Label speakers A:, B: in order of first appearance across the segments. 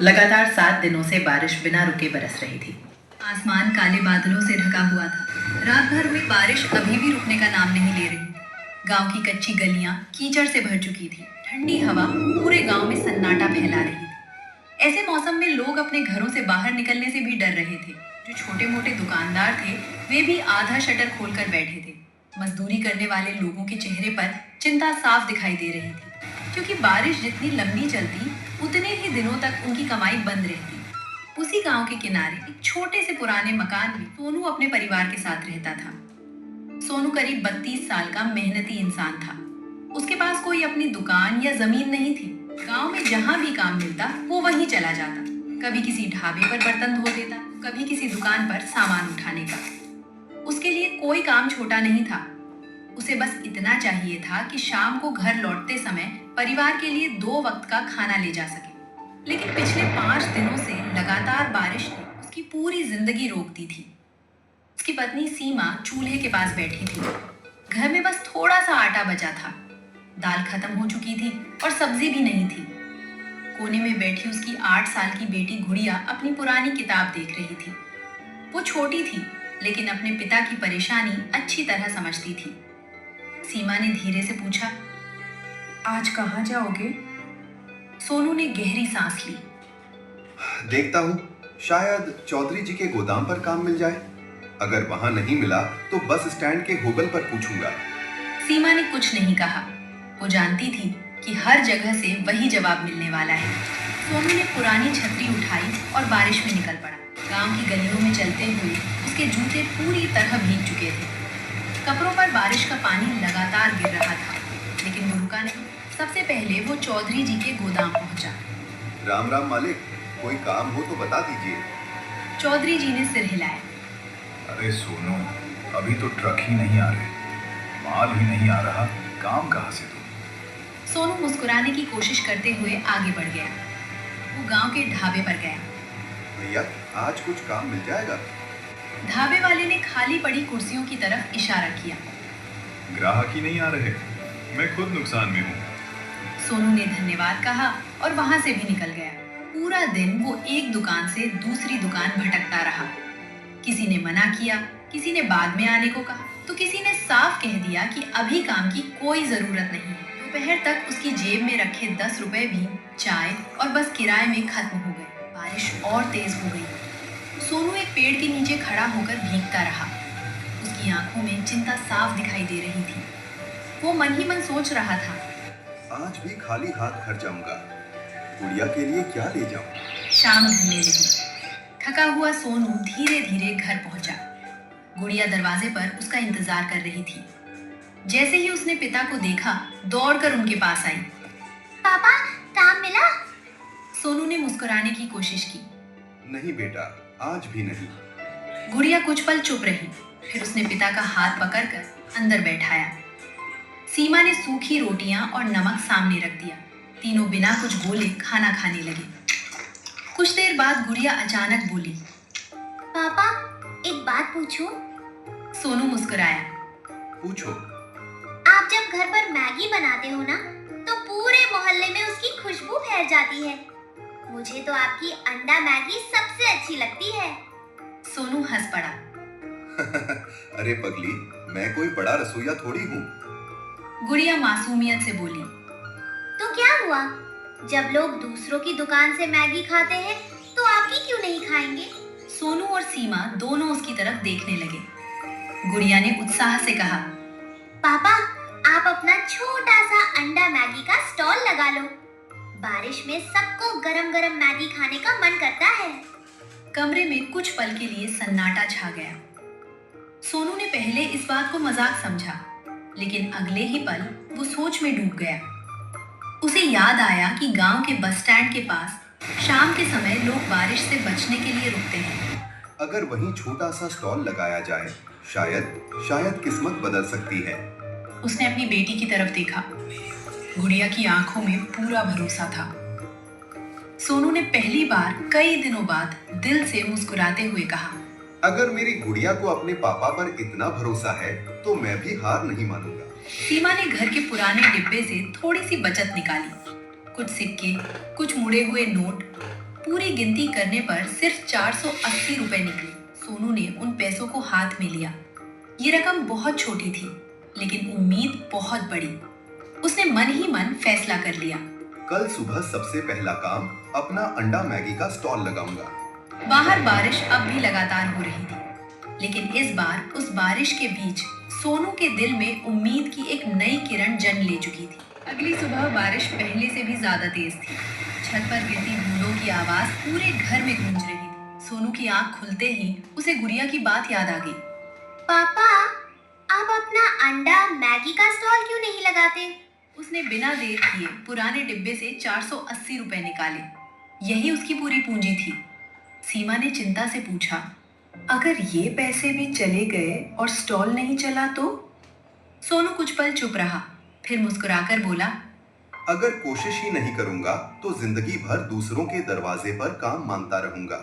A: लगातार 7 दिनों से बारिश बिना रुके बरस रही थी।
B: आसमान काले बादलों से ढका हुआ था। रात भर हुई बारिश अभी भी रुकने का नाम नहीं ले रही। गांव की कच्ची गलियां कीचड़ से भर चुकी थी। ठंडी हवा पूरे गांव में सन्नाटा फैला रही थी। ऐसे मौसम में लोग अपने घरों से बाहर निकलने से भी डर रहे थे। जो छोटे मोटे दुकानदार थे वे भी आधा शटर खोलकर बैठे थे। मजदूरी करने वाले लोगों के चेहरे पर चिंता साफ दिखाई दे रही थी, क्योंकि बारिश जितनी लंबी चलती उतने ही दिनों तक उनकी कमाई बंद रहती। उसी गांव के किनारे एक छोटे से पुराने मकान में सोनू अपने परिवार के साथ रहता था। सोनू करीब 32 साल का मेहनती इंसान था। उसके पास कोई अपनी दुकान या जमीन नहीं थी। गांव में जहां भी काम मिलता वो वहीं चला जाता। कभी किसी ढाबे पर बर्तन धो देता, कभी किसी दुकान पर सामान उठाने का। उसके लिए कोई काम छोटा नहीं था। उसे बस इतना चाहिए था कि शाम को घर लौटते समय परिवार के लिए 2 वक्त का खाना ले जा सके। लेकिन पिछले 5 दिनों से लगातार बारिश ने उसकी पूरी जिंदगी रोक दी थी। उसकी पत्नी सीमा चूल्हे के पास बैठी थी। घर में बस थोड़ा सा आटा बचा था। दाल खत्म हो चुकी थी और सब्जी भी नहीं थी। कोने में बैठी उसकी 8 साल की बेटी गुड़िया अपनी पुरानी किताब देख रही थी। वो छोटी थी, लेकिन अपने पिता की परेशानी अच्छी तरह समझती थी। सीमा ने धीरे से पूछा, आज कहाँ जाओगे? सोनू ने गहरी सांस ली।
C: देखता हूँ, शायद चौधरी जी के गोदाम पर काम मिल जाए। अगर वहां नहीं मिला तो बस स्टैंड के होगल पर पूछूंगा।
B: सीमा ने कुछ नहीं कहा। वो जानती थी कि हर जगह से वही जवाब मिलने वाला है। सोनू ने पुरानी छतरी उठाई और बारिश में निकल पड़ा। गांव की गलियों में चलते हुए उसके जूते पूरी तरह भीग चुके थे। कपड़ों पर बारिश का पानी लगातार गिर रहा था, लेकिन वो रुका नहीं। सबसे पहले वो चौधरी जी के गोदाम पहुंचा।
C: राम राम मालिक, कोई काम हो तो बता दीजिए।
B: चौधरी जी ने सिर हिलाया।
D: अरे सोनू, अभी तो ट्रक ही नहीं आ रहे, माल ही नहीं आ रहा, काम कहाँ से दूं?
B: सोनू मुस्कुराने की कोशिश करते हुए आगे बढ़ गया। वो गांव के ढाबे पर गया।
C: भैया, आज कुछ काम मिल जाएगा?
B: ढाबे वाले ने खाली पड़ी कुर्सियों की तरफ इशारा किया।
D: ग्राहक ही नहीं आ रहे, मैं खुद नुकसान में हूँ।
B: सोनू ने धन्यवाद कहा और वहां से भी निकल गया। पूरा दिन वो एक दुकान से दूसरी दुकान भटकता रहा। किसी ने मना किया, किसी ने बाद में आने को कहा, तो किसी ने साफ कह दिया कि अभी काम की कोई जरूरत नहीं है। दोपहर तक उसकी जेब में रखे 10 रुपए भी चाय और बस किराए में खत्म हो गए। बारिश और तेज हो गई। सोनू एक पेड़ के नीचे खड़ा होकर भीगता रहा। उसकी आंखों में चिंता साफ दिखाई दे रही थी। वो मन ही मन सोच रहा था,
C: आज भी खाली हाथ घर जाऊंगा। गुड़िया के लिए क्या ले जाऊं?
B: शाम ढलने लगी। थका हुआ सोनू धीरे धीरे घर पहुंचा। गुड़िया दरवाजे पर उसका इंतजार कर रही थी। जैसे ही उसने पिता को देखा, दौड़कर उनके पास आई।
E: पापा, काम मिला?
B: सोनू ने मुस्कुराने की कोशिश की।
C: नहीं बेटा, आज भी नहीं।
B: गुड़िया कुछ पल चुप रही, फिर उसने पिता का हाथ पकड़कर अंदर बैठाया। सीमा ने सूखी रोटियां और नमक सामने रख दिया। तीनों बिना कुछ बोले खाना खाने लगे। कुछ देर बाद गुड़िया अचानक बोली,
E: पापा, एक बात पूछूं?
B: सोनू मुस्कुराया।
C: पूछो।
E: आप जब घर पर मैगी बनाते हो ना, तो पूरे मोहल्ले में उसकी खुशबू फैल जाती है। मुझे तो आपकी अंडा मैगी सबसे अच्छी लगती है।
B: सोनू हंस पड़ा।
C: अरे पगली, मैं कोई बड़ा रसोइया थोड़ी हूँ।
B: गुड़िया मासूमियत से बोली,
E: तो क्या हुआ? जब लोग दूसरों की दुकान से मैगी खाते हैं, तो आपकी क्यों नहीं खाएंगे?
B: सोनू और सीमा दोनों उसकी तरफ देखने लगे। गुड़िया ने उत्साह से कहा,
E: पापा, आप अपना छोटा सा अंडा मैगी का स्टॉल लगा लो। बारिश में सबको गरम गरम मैगी खाने का मन करता है।
B: कमरे में कुछ पल के लिए सन्नाटा छा गया। सोनू ने पहले इस बात को मजाक समझा, लेकिन अगले ही पल वो सोच में डूब गया। उसे याद आया कि गांव के बस स्टैंड के पास शाम के समय लोग बारिश से बचने के लिए रुकते हैं।
C: अगर वहीं छोटा सा स्टॉल लगाया जाए, शायद किस्मत बदल सकती है।
B: उसने अपनी बेटी की तरफ देखा। गुड़िया की आंखों में पूरा भरोसा था। सोनू ने पहली बार कई दिनों बाद दिल से मुस्कुराते हुए कहा,
C: अगर मेरी गुड़िया को अपने पापा पर इतना भरोसा है, तो मैं भी हार नहीं मानूंगा।
B: सीमा ने घर के पुराने डिब्बे से थोड़ी सी बचत निकाली। कुछ सिक्के, कुछ मुड़े हुए नोट पूरी गिनती करने पर सिर्फ 480 रुपए निकले। सोनू ने उन पैसों को हाथ में लिया। ये रकम बहुत छोटी थी, लेकिन उम्मीद बहुत बड़ी। उसने मन ही मन फैसला कर लिया।
C: कल सुबह सबसे पहला काम अपना अंडा मैगी का स्टॉल लगाऊंगा।
B: बाहर बारिश अब भी लगातार हो रही थी, लेकिन इस बार उस बारिश के बीच सोनू के दिल में उम्मीद की एक नई किरण जन्म ले चुकी थी। अगली सुबह बारिश पहले से भी ज्यादा तेज थी। छत पर गिरती बूंदों की आवाज पूरे घर में गूंज रही थी। सोनू की आंख खुलते ही उसे गुड़िया की बात याद आ गई।
E: पापा, आप अपना अंडा मैगी का स्टॉल क्यों नहीं लगाते?
B: उसने बिना देर किए पुराने डिब्बे से 480 रुपए निकाले। यही उसकी पूरी पूंजी थी। सीमा ने चिंता से पूछा, अगर ये पैसे भी चले गए और स्टॉल नहीं चला तो? सोनू कुछ पल चुप रहा, फिर मुस्कुराकर बोला,
C: अगर कोशिश ही नहीं करूंगा तो जिंदगी भर दूसरों के दरवाजे पर काम मांगता रहूंगा।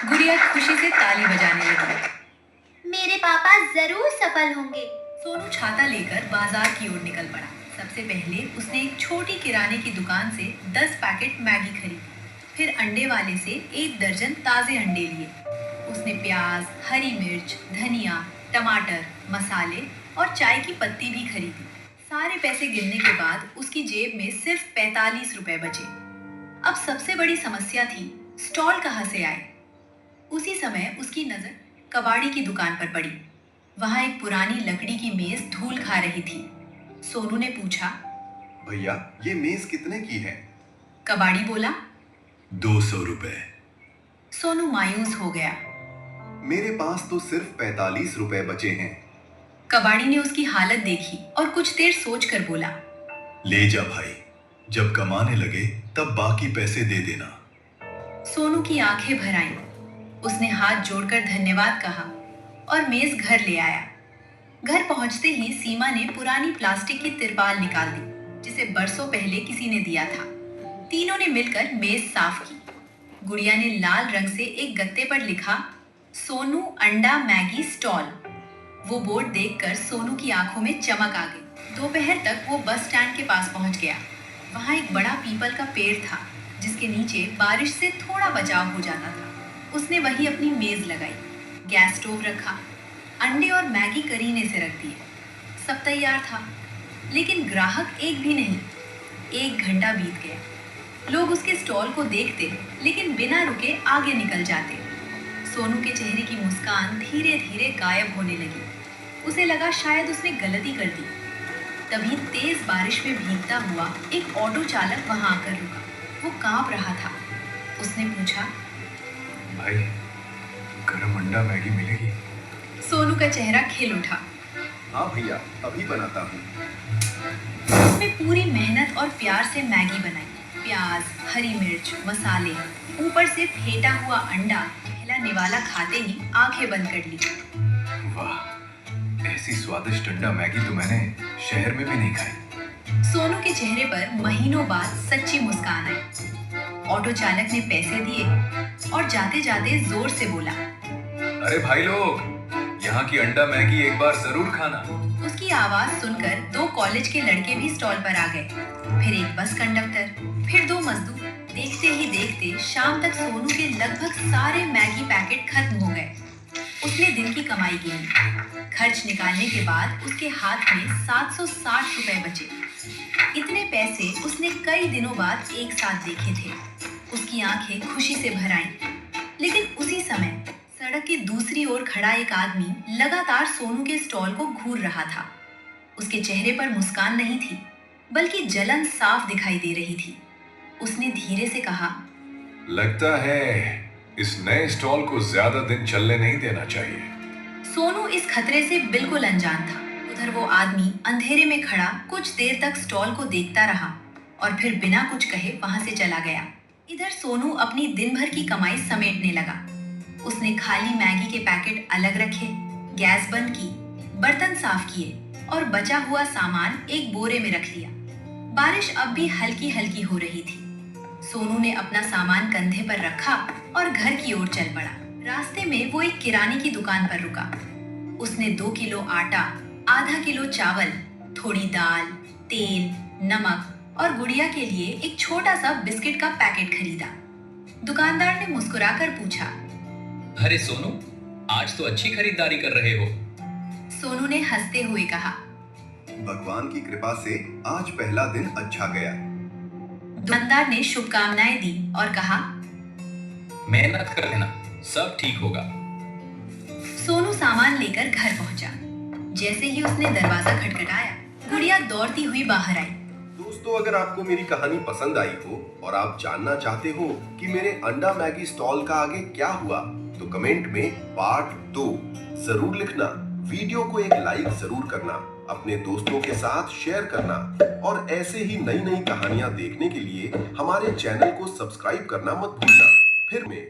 B: गुड़िया खुशी से ताली बजाने लगी।
E: मेरे पापा जरूर सफल होंगे।
B: सोनू छाता लेकर बाजार की ओर निकल पड़ा। सबसे पहले उसने एक छोटी किराने की दुकान से 10 पैकेट मैगी खरीदी। फिर अंडे वाले से 1 दर्जन ताजे अंडे लिए। उसने प्याज, हरी मिर्च, धनिया, टमाटर, मसाले और चाय की पत्ती भी खरीदी। सारे पैसे गिनने के बाद उसकी जेब में सिर्फ 45 रुपए बचे। अब सबसे बड़ी समस्या थी, स्टॉल कहाँ से आए। उसी समय उसकी नजर कबाड़ी की दुकान पर पड़ी। वहां एक पुरानी लकड़ी की मेज धूल खा रही थी। सोनू ने पूछा,
C: भैया ये मेज कितने की है?
B: कबाड़ी बोला,
D: 200 रुपए।
B: सोनू मायूस हो गया।
C: मेरे पास तो सिर्फ 45 रुपए बचे हैं।
B: कबाड़ी ने उसकी हालत देखी और कुछ देर सोचकर बोला,
D: ले जा भाई, जब कमाने लगे तब बाकी पैसे दे देना।
B: सोनू की आंखें भर आईं। उसने हाथ जोड़कर धन्यवाद कहा और मेज घर ले आया। घर पहुंचते ही सीमा ने पुरानी प्लास्टिक की तिरपाल निकाल दी, जिसे बरसों पहले किसी ने दिया था। तीनों ने मिलकर मेज साफ की। गुड़िया ने लाल रंग से एक गत्ते पर लिखा, सोनू अंडा मैगी स्टॉल। वो बोर्ड देखकर सोनू की आंखों में चमक आ गई। दोपहर तक वो बस स्टैंड के पास पहुंच गया। वहां एक बड़ा पीपल का पेड़ था, जिसके नीचे बारिश से थोड़ा बचाव हो जाता था। उसने वहीं अपनी मेज लगाई, गैस स्टोव रखा, अंडे और मैगी करीने से रख दिए। सब तैयार था, लेकिन ग्राहक एक भी नहीं। 1 घंटा बीत गया। लोग उसके स्टॉल को देखते, लेकिन बिना रुके आगे निकल जाते। सोनू के चेहरे की मुस्कान धीरे धीरे गायब होने लगी। उसे लगा शायद उसने गलती कर दी। तभी तेज बारिश में भीगता हुआ एक ऑटो चालक वहां आकर रुका। वो कांप रहा था। उसने पूछा,
D: भाई, गरम अंडा मैगी मिलेगी?
B: सोनू का चेहरा खिल उठा।
C: हाँ भैया, अभी बनाता हूँ।
B: उसने पूरी मेहनत और प्यार से मैगी बनाई। प्याज, हरी मिर्च, मसाले, ऊपर से फेंटा हुआ अंडा, पहला निवाला खाते ही आंखें बंद कर ली।
D: वाह, ऐसी स्वादिष्ट अंडा मैगी तो मैंने शहर में भी नहीं खाई।
B: सोनू के चेहरे पर महीनों बाद सच्ची मुस्कान आई। ऑटो चालक ने पैसे दिए और जाते जाते जोर से बोला,
D: अरे भाई लोग, यहाँ की अंडा मैगी एक बार जरूर खाना।
B: उसकी आवाज सुनकर 2 कॉलेज के लड़के भी स्टॉल पर आ गए। फिर एक बस कंडक्टर, फिर 2 मजदूर। देखते ही देखते शाम तक सोनू के लगभग सारे मैगी पैकेट खत्म हो गए। उसने दिन की कमाई गिनी। खर्च निकालने के बाद उसके हाथ में 760 रुपए बचे। इतने पैसे उसने कई दिनों बाद एक साथ देखे थे। उसकी आंखें खुशी से भर आईं। लेकिन उसी समय सड़क की दूसरी ओर खड़ा एक आदमी लगातार सोनू के स्टॉल को घूर रहा था। उसके चेहरे पर मुस्कान नहीं थी, बल्कि जलन साफ दिखाई दे रही थी। उसने धीरे से कहा,
D: लगता है इस नए स्टॉल को ज्यादा दिन चलने नहीं देना चाहिए।
B: सोनू इस खतरे से बिल्कुल अनजान था। उधर वो आदमी अंधेरे में खड़ा कुछ देर तक स्टॉल को देखता रहा और फिर बिना कुछ कहे वहां से चला गया। इधर सोनू अपनी दिन भर की कमाई समेटने लगा। उसने खाली मैगी के पैकेट अलग रखे, गैस बंद की, बर्तन साफ किए और बचा हुआ सामान एक बोरे में रख लिया। बारिश अब भी हल्की हल्की हो रही थी। सोनू ने अपना सामान कंधे पर रखा और घर की ओर चल पड़ा। रास्ते में वो एक किराने की दुकान पर रुका। उसने 2 किलो आटा, आधा किलो चावल, थोड़ी दाल, तेल, नमक और गुड़िया के लिए एक छोटा सा बिस्किट का पैकेट खरीदा। दुकानदार ने मुस्कुराकर पूछा।
F: अरे सोनू, आज तो अच्छी खरीदारी कर रहे हो।
B: सोनू ने हंसते हुए कहा।
C: भगवान की कृपा से आज पहला दिन अच्छा गया।
B: दुकानदार ने शुभकामनाएं दी और कहा,
F: मेहनत कर लेना, सब ठीक होगा।
B: सोनू सामान लेकर घर पहुंचा। जैसे ही उसने दरवाजा खटखटाया, गुड़िया दौड़ती हुई बाहर आई।
C: दोस्तों, अगर आपको मेरी कहानी पसंद आई हो और आप जानना चाहते हो कि मेरे अंडा मैगी स्टॉल का आगे क्या हुआ, तो कमेंट में पार्ट 2 जरूर लिखना। वीडियो को एक लाइक जरूर करना, अपने दोस्तों के साथ शेयर करना और ऐसे ही नई नई कहानियां देखने के लिए हमारे चैनल को सब्सक्राइब करना मत भूलना। फिर मैं